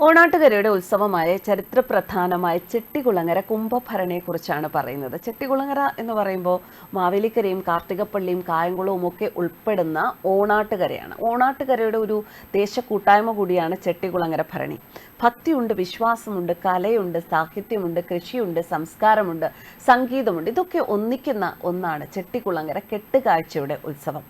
ഓണാട്ടുകരയുടെ ഉത്സവമായ ചരിത്രപ്രധാനമായ ചെട്ടികുളങ്ങര കുംഭഭരണിയെക്കുറിച്ചാണ് പറയുന്നത്. ചെട്ടികുളങ്ങര എന്ന് പറയുമ്പോൾ മാവേലിക്കരയും കാർത്തികപ്പള്ളിയും കായംകുളവും ഒക്കെ ഉൾപ്പെടുന്ന ഓണാട്ടുകരയാണ്. ഓണാട്ടുകരയുടെ ഒരു ദേശക്കൂട്ടായ്മ കൂടിയാണ് ചെട്ടികുളങ്ങര ഭരണി. ഭക്തിയുണ്ട്, വിശ്വാസമുണ്ട്, കലയുണ്ട്, സാഹിത്യമുണ്ട്, കൃഷിയുണ്ട്, സംസ്കാരമുണ്ട്, സംഗീതമുണ്ട്. ഇതൊക്കെ ഒന്നിക്കുന്ന ഒന്നാണ് ചെട്ടികുളങ്ങര കെട്ടുകാഴ്ചയുടെ ഉത്സവം.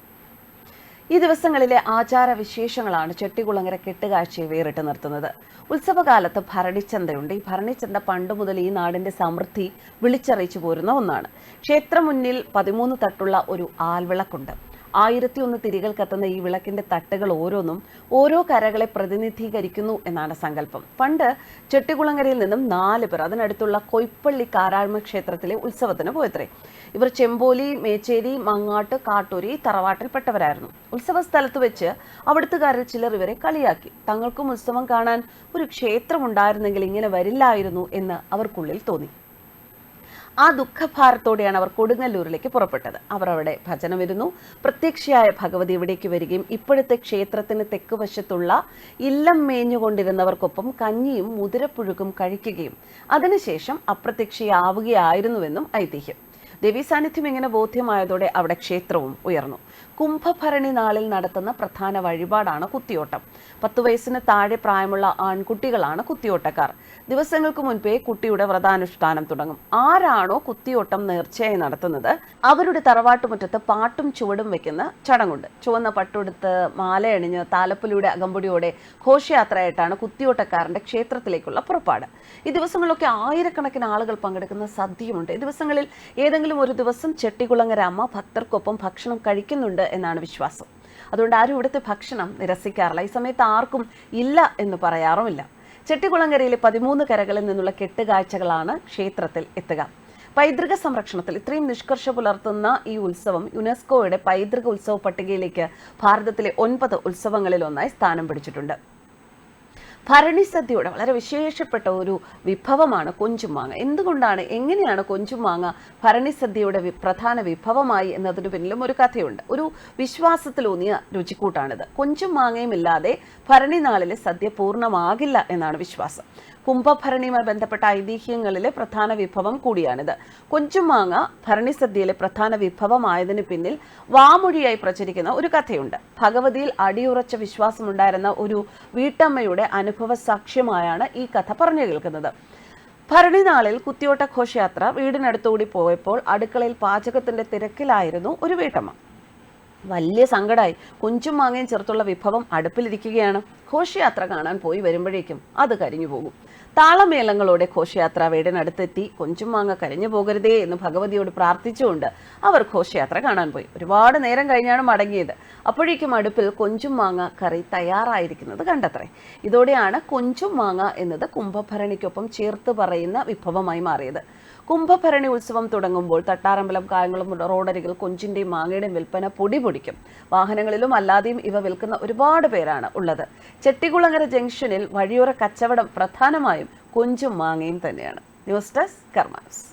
ഈ ദിവസങ്ങളിലെ ആചാരവിശേഷങ്ങളാണ് ചെട്ടികുളങ്ങര കെട്ടുകാഴ്ചയെ വേറിട്ട് നിർത്തുന്നത്. ഉത്സവകാലത്ത് ഭരണിച്ചന്തയുണ്ട്. ഈ ഭരണിച്ചന്ത പണ്ട് മുതൽ ഈ നാടിന്റെ സമൃദ്ധി വിളിച്ചറിയിച്ചു പോരുന്ന ഒന്നാണ്. ക്ഷേത്രം മുന്നിൽ 13 തട്ടുള്ള ഒരു ആൽവിളക്കുണ്ട്. 1001 തിരികൾ കത്തുന്ന ഈ വിളക്കിന്റെ തട്ടുകൾ ഓരോന്നും ഓരോ കരകളെ പ്രതിനിധീകരിക്കുന്നു എന്നാണ് സങ്കല്പം. പണ്ട് ചെട്ടികുളങ്ങരയിൽ നിന്നും 4 പേർ അതിനടുത്തുള്ള കൊയ്പ്പള്ളി കാരാഴ്മ ക്ഷേത്രത്തിലെ ഉത്സവത്തിന് പോയത്രേ. ഇവർ ചെമ്പോലി, മേച്ചേരി, മങ്ങാട്ട്, കാട്ടൂരി തറവാട്ടിൽപ്പെട്ടവരായിരുന്നു. ഉത്സവ സ്ഥലത്ത് വെച്ച് അവിടുത്തുകാരിൽ ചിലർ ഇവരെ കളിയാക്കി. തങ്ങൾക്കും ഉത്സവം കാണാൻ ഒരു ക്ഷേത്രമുണ്ടായിരുന്നെങ്കിൽ ഇങ്ങനെ വരില്ലായിരുന്നു എന്ന് അവർക്കുള്ളിൽ തോന്നി. ആ ദുഃഖഭാരത്തോടെയാണ് അവർ കൊടുങ്ങല്ലൂരിലേക്ക് പുറപ്പെട്ടത്. അവർ അവിടെ ഭജനമിരുന്നു. പ്രത്യക്ഷയായ ഭഗവതി ഇവിടേക്ക് വരികയും ഇപ്പോഴത്തെ ക്ഷേത്രത്തിന് തെക്കുവശത്തുള്ള ഇല്ലം മേഞ്ഞുകൊണ്ടിരുന്നവർക്കൊപ്പം കഞ്ഞിയും മുതിരപ്പുഴുക്കും കഴിക്കുകയും അതിനുശേഷം അപ്രത്യക്ഷയാവുകയായിരുന്നുവെന്നും ഐതിഹ്യം. ദേവീ സാന്നിധ്യം ഇങ്ങനെ ബോധ്യമായതോടെ അവിടെ ക്ഷേത്രവും ഉയർന്നു. കുംഭഭരണി നാളിൽ നടത്തുന്ന പ്രധാന വഴിപാടാണ് കുത്തിയോട്ടം. 10 വയസ്സിന് താഴെ പ്രായമുള്ള ആൺകുട്ടികളാണ് കുത്തിയോട്ടക്കാർ. ദിവസങ്ങൾക്ക് മുൻപേ കുട്ടിയുടെ വ്രതാനുഷ്ഠാനം തുടങ്ങും. ആരാണോ കുത്തിയോട്ടം നേർച്ചയായി നടത്തുന്നത് അവരുടെ തറവാട്ടുമുറ്റത്ത് പാട്ടും ചുവടും വെക്കുന്ന ചടങ്ങുണ്ട്. ചുവന്ന പട്ടുടുത്ത് മാലയണിഞ്ഞ് താലപ്പൊലിയുടെ അകമ്പടിയോടെ ഘോഷയാത്രയായിട്ടാണ് കുത്തിയോട്ടക്കാരന്റെ ക്ഷേത്രത്തിലേക്കുള്ള പുറപ്പാട്. ഈ ദിവസങ്ങളിലൊക്കെ ആയിരക്കണക്കിന് ആളുകൾ പങ്കെടുക്കുന്ന സദ്യയുമുണ്ട്. ഈ ദിവസങ്ങളിൽ ഏതെങ്കിലും ഒരു ദിവസം ചെട്ടികുളങ്ങര അമ്മ ഭക്തർക്കൊപ്പം ഭക്ഷണം കഴിക്കുന്നുണ്ട് എന്നാണ് വിശ്വാസം. അതുകൊണ്ട് ആരും ഇവിടുത്തെ ഭക്ഷണം നിരസിക്കാറില്ല. ഈ സമയത്ത് ആർക്കും ഇല്ല എന്ന് പറയാറുമില്ല. ചെട്ടികുളങ്ങരയിലെ 13 കരകളിൽ നിന്നുള്ള കെട്ടുകാഴ്ചകളാണ് ക്ഷേത്രത്തിൽ എത്തുക. പൈതൃക സംരക്ഷണത്തിൽ ഇത്രയും നിഷ്കർഷ പുലർത്തുന്ന ഈ ഉത്സവം യുനെസ്കോയുടെ പൈതൃക ഉത്സവ പട്ടികയിലേക്ക് ഭാരതത്തിലെ 9 ഉത്സവങ്ങളിൽ ഒന്നായി സ്ഥാനം പിടിച്ചിട്ടുണ്ട്. ഭരണി സദ്യയുടെ വളരെ വിശേഷപ്പെട്ട ഒരു വിഭവമാണ് കൊഞ്ചുമാങ്ങ. എങ്ങനെയാണ് കൊഞ്ചുമാങ്ങ ഭരണി സദ്യയുടെ പ്രധാന വിഭവമായി എന്നതിന് പിന്നിലും ഒരു കഥയുണ്ട്. ഒരു വിശ്വാസത്തിലൂന്നിയ രുചിക്കൂട്ടാണിത്. കൊഞ്ചും മാങ്ങയും ഇല്ലാതെ ഭരണി നാളിലെ സദ്യ പൂർണ്ണമാകില്ല എന്നാണ് വിശ്വാസം. കുംഭഭരണിയുമായി ബന്ധപ്പെട്ട ഐതിഹ്യങ്ങളിലെ പ്രധാന വിഭവം കൂടിയാണിത്. കൊഞ്ചുമാങ്ങ ഭരണി സദ്യയിലെ പ്രധാന വിഭവമായതിന് പിന്നിൽ വാമൊഴിയായി പ്രചരിക്കുന്ന ഒരു കഥയുണ്ട്. ഭഗവതിയിൽ അടിയുറച്ച വിശ്വാസമുണ്ടായിരുന്ന ഒരു വീട്ടമ്മയുടെ അനുഭവ സാക്ഷ്യമായാണ് ഈ കഥ പറഞ്ഞു കേൾക്കുന്നത്. ഭരണി നാളിൽ കുത്തിയോട്ട ഘോഷയാത്ര വീടിനടുത്തുകൂടി പോയപ്പോൾ അടുക്കളയിൽ പാചകത്തിന്റെ തിരക്കിലായിരുന്നു ഒരു വീട്ടമ്മ. വലിയ സങ്കടമായി. കൊഞ്ചും മാങ്ങയും ചേർത്തുള്ള വിഭവം അടുപ്പിലിരിക്കുകയാണ്. ഘോഷയാത്ര കാണാൻ പോയി വരുമ്പോഴേക്കും അത് കരിഞ്ഞു പോകും. താളമേളങ്ങളോടെ ഘോഷയാത്ര വീടിനടുത്തെത്തി. കൊഞ്ചും മാങ്ങ കരിഞ്ഞു പോകരുതേ എന്ന് ഭഗവതിയോട് പ്രാർത്ഥിച്ചുകൊണ്ട് അവർ ഘോഷയാത്ര കാണാൻ പോയി. ഒരുപാട് നേരം കഴിഞ്ഞാണ് മടങ്ങിയത്. അപ്പോഴേക്കും അടുപ്പിൽ കൊഞ്ചും മാങ്ങ കറി തയ്യാറായിരിക്കുന്നത് കണ്ടത്രേ. ഇതോടെയാണ് കൊഞ്ചും മാങ്ങ എന്നത് കുംഭഭരണിക്കൊപ്പം ചേർത്ത് പറയുന്ന വിഭവമായി മാറിയത്. കുംഭഭരണി ഉത്സവം തുടങ്ങുമ്പോൾ തട്ടാറമ്പലം, കായംകുളം റോഡരികിൽ കൊഞ്ചിന്റെയും മാങ്ങയുടെയും വിൽപ്പന പൊടിപൊടിക്കും. വാഹനങ്ങളിലും അല്ലാതെയും ഇവ വിൽക്കുന്ന ഒരുപാട് പേരാണ് ഉള്ളത്. ചെട്ടികുളങ്ങര ജംഗ്ഷനിൽ വഴിയോര കച്ചവടം പ്രധാനമായും കൊഞ്ചും മാങ്ങയും തന്നെയാണ്. ന്യൂസ് ഡെസ്ക് കർമ്മ ന്യൂസ്.